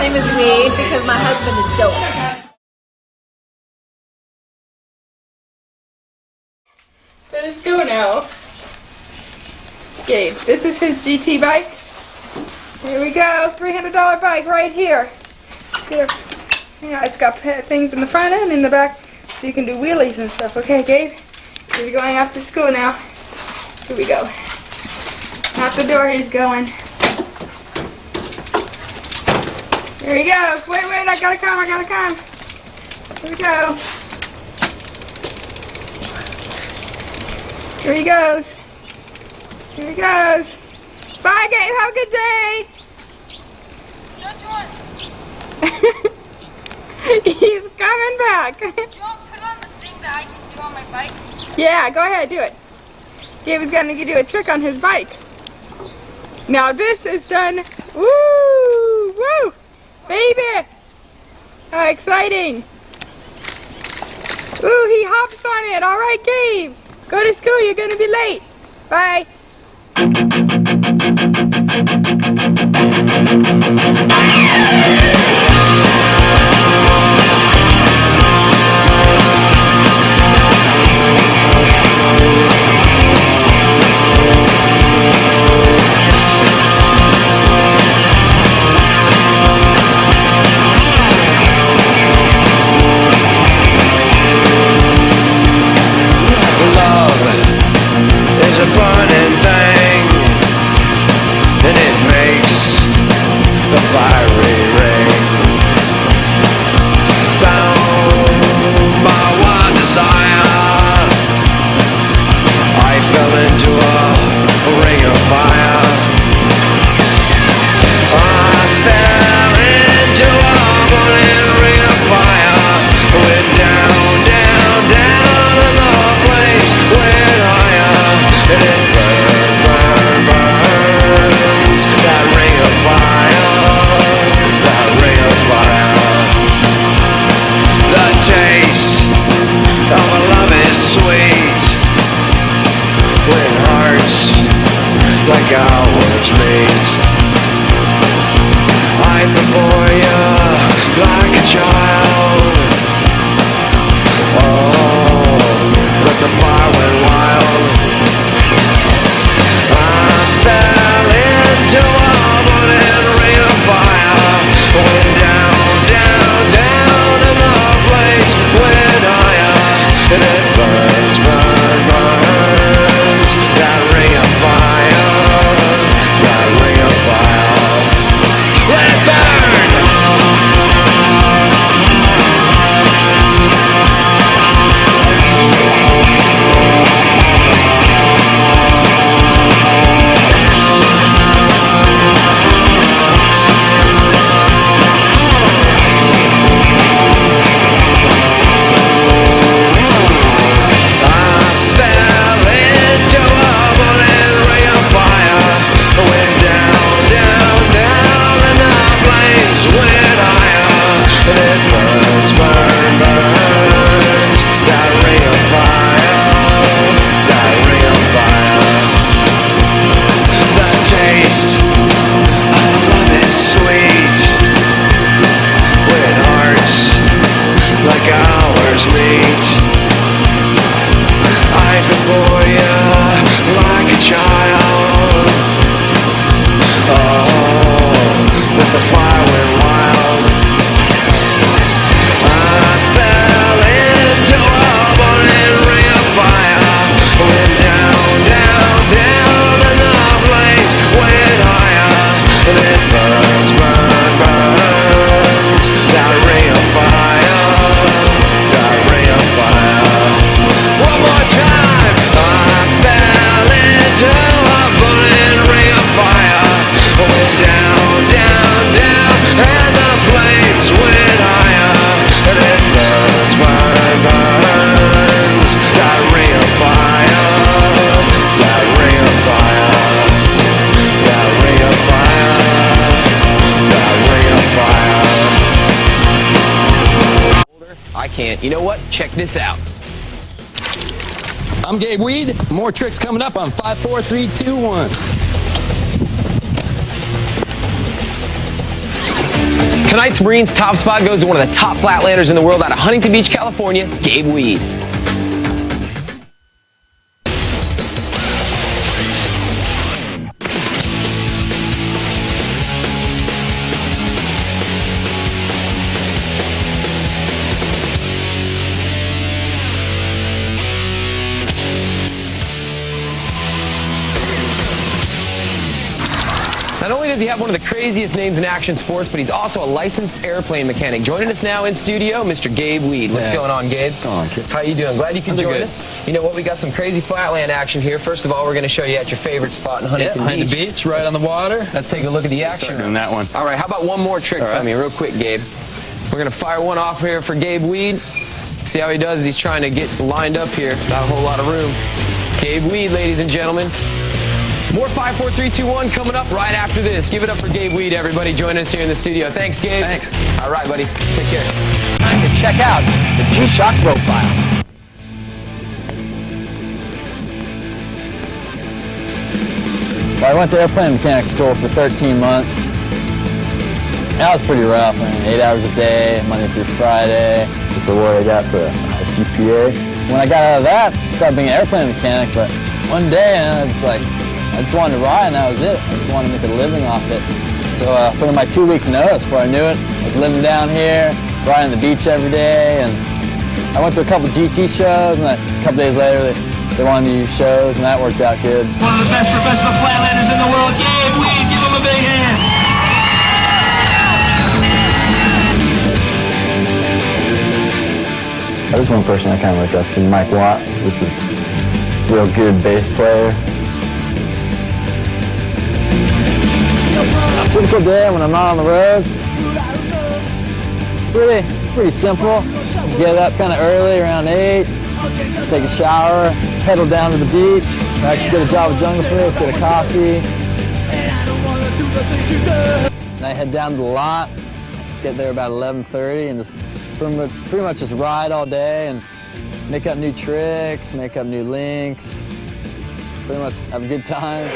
name is Weed because my husband is dope. Let's go now. Gabe, this is his GT bike. Here we go, $300 bike right here. Here, yeah, it's got things in the front end and in the back, so you can do wheelies and stuff. Okay, Gabe, he's going off to school now. Here we go. Out the door he's going. Here he goes. Wait, I gotta come. Here we go. Here he goes. Here he goes. Bye, Gabe. Have a good day. He's coming back. Do you want to put on the thing that I can do on my bike? Yeah, go ahead, do it. Gabe is going to do a trick on his bike. Now this is done. Woo! Woo! Baby! How exciting! Ooh, he hops on it. All right, Gabe. Go to school. You're going to be late. Bye. Like ours meet, I before you like a child. Oh, but the fire went wild. I fell into a burning ring of fire. Went down, down, down, and the flames went higher. And it burns, burns, burns. That ring of fire. You know what? Check this out. I'm Gabe Weed. More tricks coming up on 5, 4, 3, 2, 1. Tonight's Marine's top spot goes to one of the top flatlanders in the world out of Huntington Beach, California, Gabe Weed. Not only does he have one of the craziest names in action sports, but he's also a licensed airplane mechanic. Joining us now in studio, Mr. Gabe Weed. What's going on, Gabe? What's going on, kid? How you doing? Glad you can join us. You know what? We got some crazy flatland action here. First of all, we're going to show you at your favorite spot in Huntington Beach. Huntington Beach, right on the water. Let's take a look at the action. Doing that one. All right, how about one more trick from you, real quick, Gabe? We're going to fire one off here for Gabe Weed. See how he does. He's trying to get lined up here. Not a whole lot of room. Gabe Weed, ladies and gentlemen. More 5, 4, 3, 2, 1 coming up right after this. Give it up for Gabe Weed, everybody. Join us here in the studio. Thanks, Gabe. Thanks. All right, buddy. Take care. Time to check out the G-Shock profile. Well, I went to airplane mechanic school for 13 months. That was pretty rough, man. 8 hours a day, Monday through Friday. Just the word I got for a highest GPA. When I got out of that, I started being an airplane mechanic, but one day, I just wanted to ride, and that was it. I just wanted to make a living off it. So I put in my 2 weeks notice before I knew it. I was living down here, riding the beach every day, and I went to a couple GT shows, and a couple days later, they wanted me to do shows, and that worked out good. One of the best professional flatlanders in the world, Gabe Weed. Give him a big hand. There's one person I kind of look up to, Mike Watt. He's just a real good bass player. Typical day when I'm not on the road. It's pretty simple. Get up kind of early, around 8, take a shower, pedal down to the beach, actually get a job at Jungle Fruits, get a coffee. And I head down to the lot, get there about 11:30, and just pretty much just ride all day and make up new tricks, make up new links. Pretty much have a good time.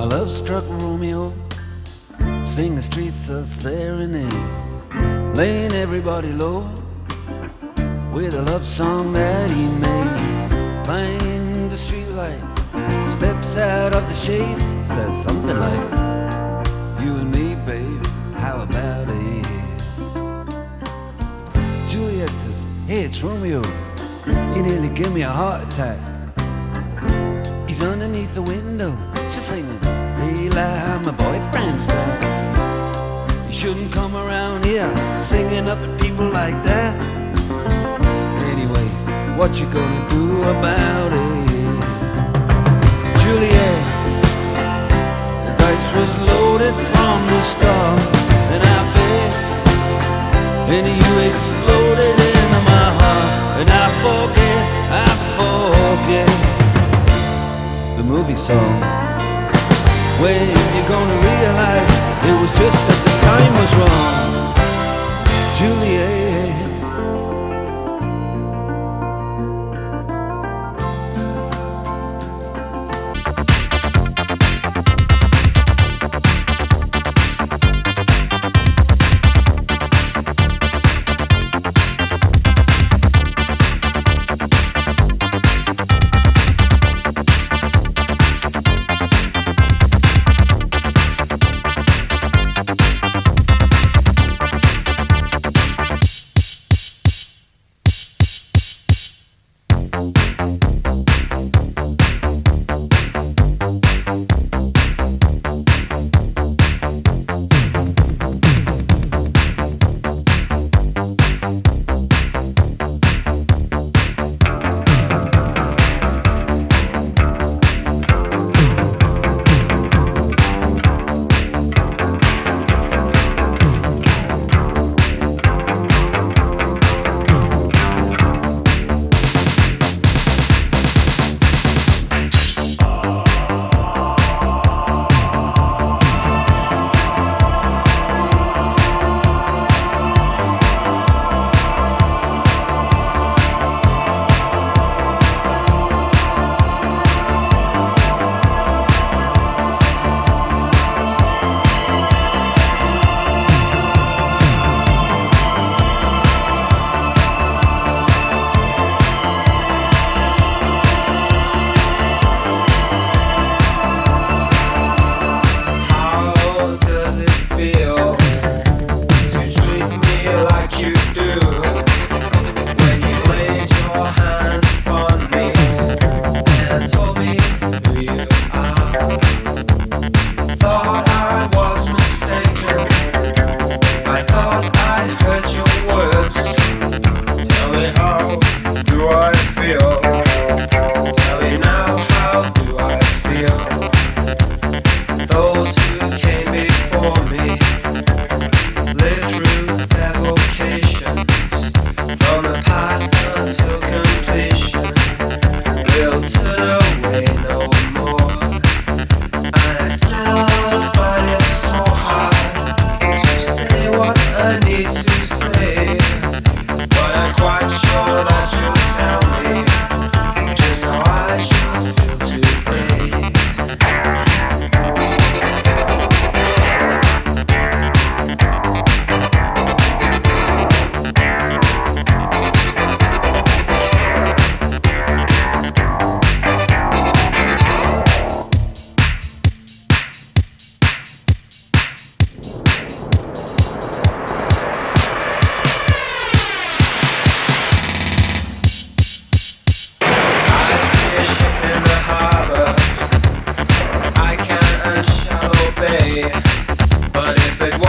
Love-struck Romeo, sing the streets a serenade, laying everybody low with a love song that he made. Find the streetlight, steps out of the shade, says something like, "You and me, babe, how about it?" Juliet says, "Hey, it's Romeo, you nearly give me a heart attack." He's underneath the window, she's singing, "Eli, my boyfriend's back." You shouldn't come around here singing up at people like that. Anyway, what you gonna do about it? Juliet, the dice was loaded from the start, and I bet, and you exploded into my heart, and I forget the movie song. When you gonna realize it was just that the time was wrong, Juliet?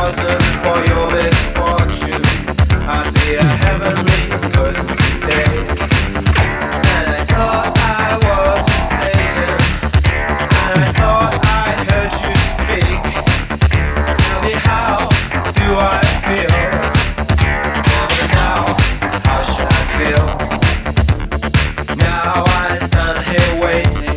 wasn't for your misfortune, I'd be a heavenly person today. And I thought I was mistaken, and I thought I heard you speak. Tell me, how do I feel? Tell me now, how should I feel? Now I stand here waiting.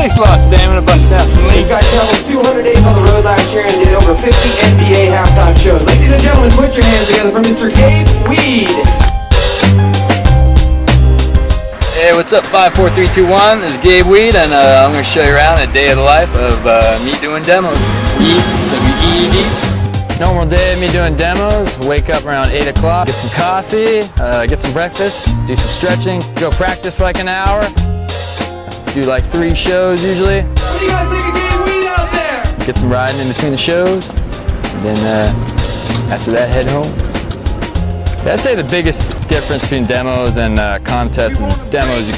Takes a lot of stamina, busting out some leaks. This guy traveled 200 days on the road last year and did over 50 NBA halftime shows. Ladies and gentlemen, put your hands together for Mr. Gabe Weed. Hey, what's up? 5, 4, 3, 2, 1. This is Gabe Weed, and I'm going to show you around a day of the life of me doing demos. W-E-E-D. Normal day of me doing demos. Wake up around 8 o'clock, get some coffee, get some breakfast, do some stretching, go practice for like an hour. Do like 3 shows usually. What do you guys think of Gabe Weed out there? Get some riding in between the shows. And then after that, head home. Yeah, I'd say the biggest difference between demos and contests is demos,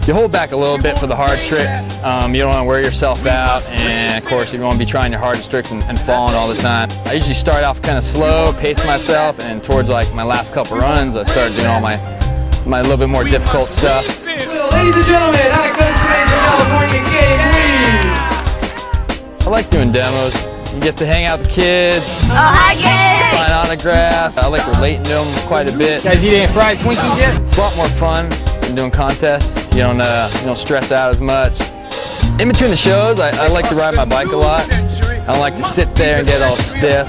you hold back a little bit for the hard tricks. You don't want to wear yourself out, and of course you don't want to be trying your hardest tricks and falling all the time. I usually start off kind of slow, pace myself, and towards like my last couple runs, I started doing all my little bit more difficult stuff. Ladies and gentlemen, out of Costa Mesa, California, Gabe Weed. I like doing demos. You get to hang out with the kids, hi, Gabe. sign autographs. I like relating to them quite a bit. Guys eat any fried Twinkies yet? It's a lot more fun than doing contests. You don't stress out as much. In between the shows, I like to ride my bike a lot. I don't like to sit there and get all stiff.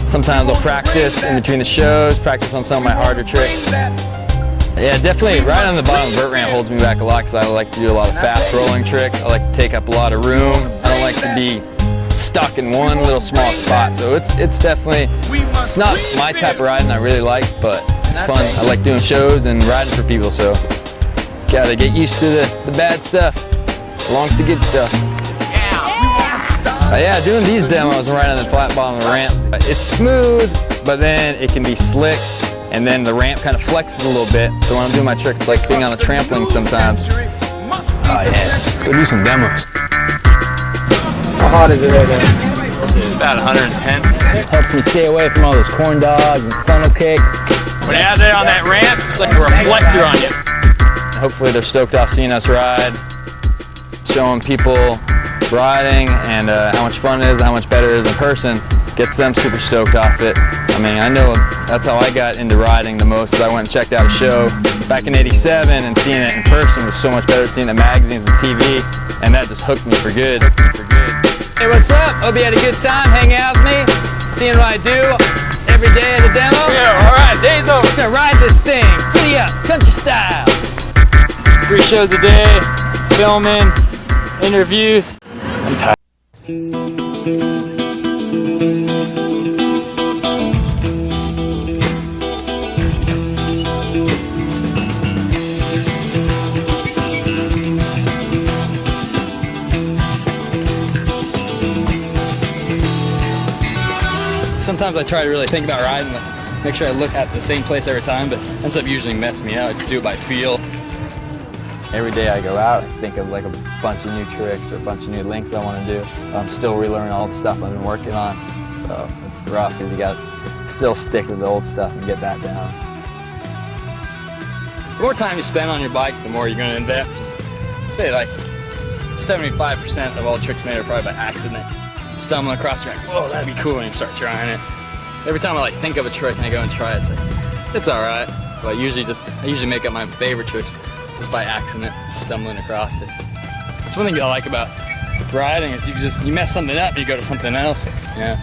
Sometimes I'll practice in between the shows, practice on some of my harder tricks. Yeah, definitely riding on the bottom vert ramp holds me back a lot because I like to do a lot of fast rolling tricks. I like to take up a lot of room. I don't like to be stuck in one little small spot. So it's definitely, it's not my type of riding I really like, but it's fun. I like doing shows and riding for people, so gotta get used to the bad stuff, along with the good stuff. Yeah, doing these demos and riding on the flat bottom of the ramp, it's smooth, but then it can be slick. And then the ramp kind of flexes a little bit. So when I'm doing my trick, it's like being on a trampoline sometimes. Oh yeah, let's go do some demos. How hot is it right now? About 110. Helps me stay away from all those corn dogs and funnel kicks. When you're out there on that ramp, it's like a reflector on you. Hopefully they're stoked off seeing us ride, showing people riding and how much fun it is, how much better it is in person. Gets them super stoked off it. I mean, I know that's how I got into riding the most, is I went and checked out a show back in '87, and seeing it in person was so much better than seeing it in magazines and TV, and that just hooked me for good. Hey, what's up? Hope you had a good time hanging out with me, seeing what I do every day at the demo. Yeah, all right, day's over. We're gonna ride this thing, giddy up, country style. 3 shows a day, filming, interviews. I'm tired. Sometimes I try to really think about riding, make sure I look at the same place every time, but it ends up usually messing me out. I just do it by feel. Every day I go out, I think of like a bunch of new tricks or a bunch of new links I want to do. I'm still relearning all the stuff I've been working on. So it's rough because you got to still stick with the old stuff and get that down. The more time you spend on your bike, the more you're going to invent. Just say like 75% of all tricks made are probably by accident. Stumbling across the like, whoa, that'd be cool, and you start trying it. Every time I like think of a trick and I go and try it, it's like, it's all right. But I usually make up my favorite tricks just by accident, stumbling across it. That's one thing I like about riding is you mess something up and you go to something else. Yeah,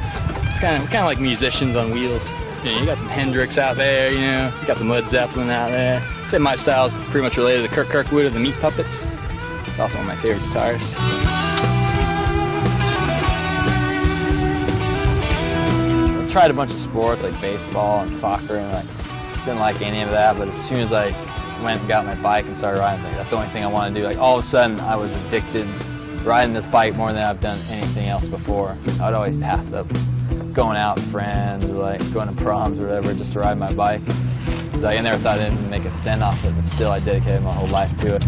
it's kind of like musicians on wheels. You know, you got some Hendrix out there, you know, you got some Led Zeppelin out there. I'd say my style is pretty much related to Kirkwood of the Meat Puppets. It's also one of my favorite guitarists. I tried a bunch of sports like baseball and soccer and like didn't like any of that, but as soon as I went and got my bike and started riding, like, that's the only thing I want to do. Like all of a sudden I was addicted riding this bike more than I've done anything else before. I'd always pass up going out with friends or like going to proms or whatever just to ride my bike. Like, I never thought I'd even make a cent off it, but still I dedicated my whole life to it.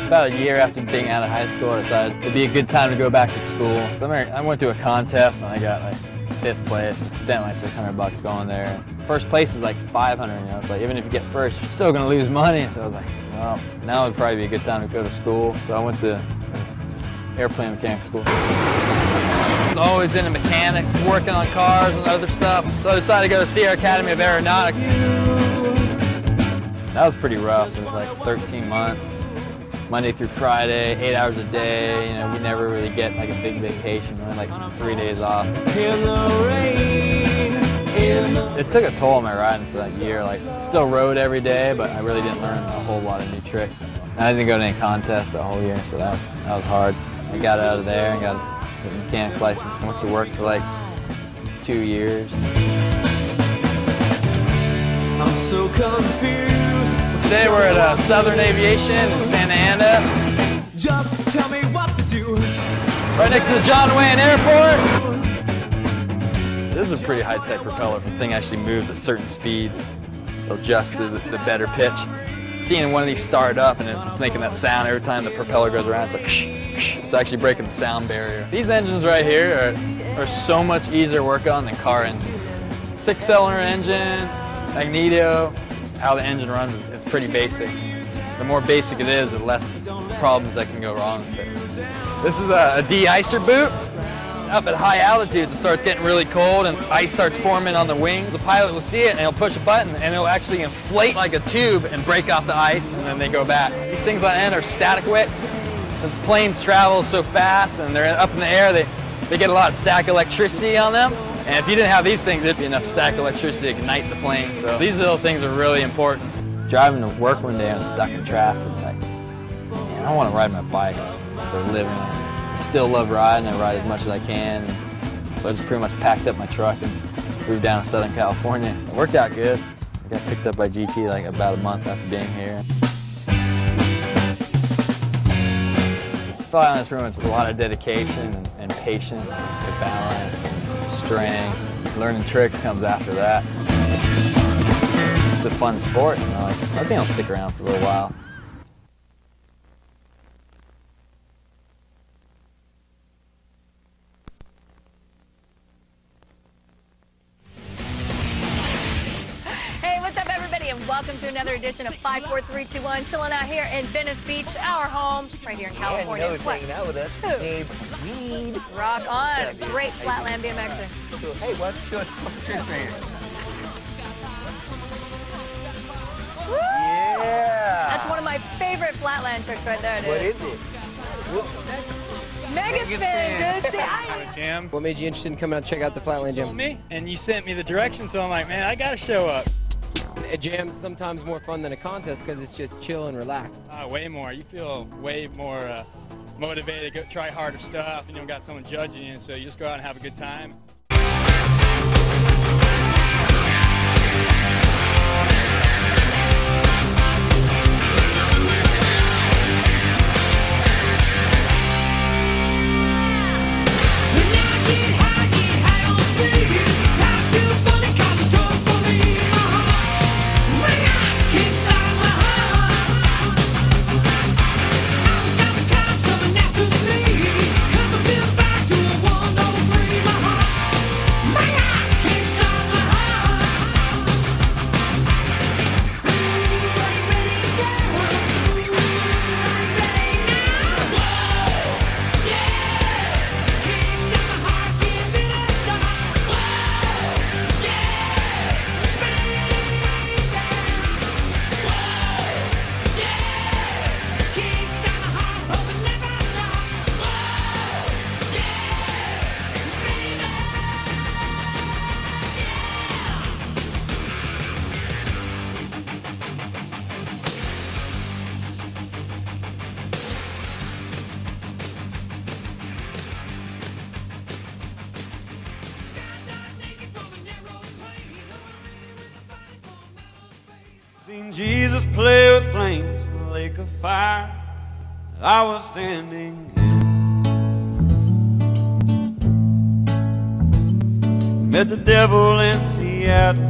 About a year after being out of high school, I decided it'd be a good time to go back to school. So I went to a contest and I got like 5th place and spent like $600 going there. First place is like $500, you know, it's like even if you get first, you're still gonna lose money. So I was like, well, now would probably be a good time to go to school. So I went to airplane mechanic school. I was always into mechanics, working on cars and other stuff. So I decided to go to Sierra Academy of Aeronautics. That was pretty rough. It was like 13 months. Monday through Friday, 8 hours a day. You know, we never really get like a big vacation. We had like 3 days off. It took a toll on my riding for that year. Like, still rode every day, but I really didn't learn a whole lot of new tricks. And I didn't go to any contests that whole year, so that was hard. I got out of there and got a mechanic's license. I went to work for like 2 years. I'm so confused. Today we're at Southern Aviation in Santa Ana. Just tell me what to do. Right next to the John Wayne Airport. This is a pretty high-tech propeller. The thing actually moves at certain speeds. It'll adjust to the better pitch. Seeing one of these start up and it's making that sound every time the propeller goes around, it's like shh. It's actually breaking the sound barrier. These engines right here are so much easier to work on than car engines. 6-cylinder engine, magneto, how the engine runs, it's pretty basic. The more basic it is, the less problems that can go wrong with it. This is a de-icer boot. Up at high altitudes, it starts getting really cold and ice starts forming on the wings. The pilot will see it and he'll push a button and it'll actually inflate like a tube and break off the ice, and then they go back. These things on end are static wicks. Since planes travel so fast and they're up in the air, they get a lot of static electricity on them. And if you didn't have these things, there'd be enough static electricity to ignite the plane. So these little things are really important. Driving to work one day, I was stuck in traffic. Like, man, I want to ride my bike for a living. Still love riding. I ride as much as I can. So I just pretty much packed up my truck and moved down to Southern California. It worked out good. I got picked up by GT like about a month after being here. Flying is pretty much a lot of dedication and patience, and balance, and strength. Learning tricks comes after that. It's a fun sport, you know. Like, I think I'll stick around for a little while. Welcome to another edition of 54321. Chilling out here in Venice Beach, our home, right here in California. Yeah, you know who's hanging out with us? Who? Gabe Weed. Rock on. Great flatland BMXer. So, hey, why don't you show us what's right here? Yeah. That's one of my favorite flatland tricks right there, dude. What is it? Mega spin, dude. See, Jam. What made you interested in coming out and check out the Flatland Jam? Me, and you sent me the direction, so I'm like, man, I gotta show up. A jam's sometimes more fun than a contest because it's just chill and relaxed. Way more. You feel way more motivated to go try harder stuff, and you don't got someone judging you, so you just go out and have a good time. Seen Jesus play with flames in a lake of fire that I was standing in. Met the devil in Seattle,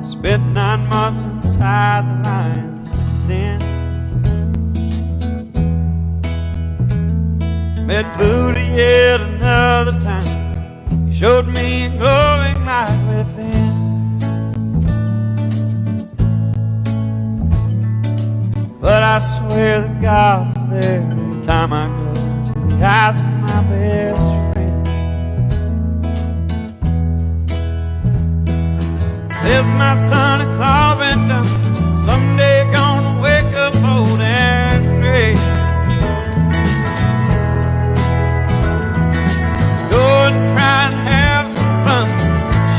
spent 9 months inside the lion's den. Met Buddha yet another time, he showed me a glowing light within. But I swear that God is there every time I go to the eyes of my best friend. Says my son, it's all been done. Someday you're gonna wake up old and gray. Go and try and have some fun,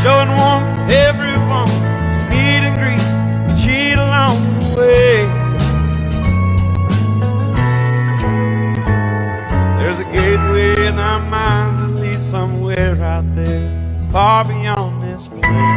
showing warmth to everyone. Meet and greet, cheat along the way. There's a gateway in our minds that leads somewhere out there, far beyond this place.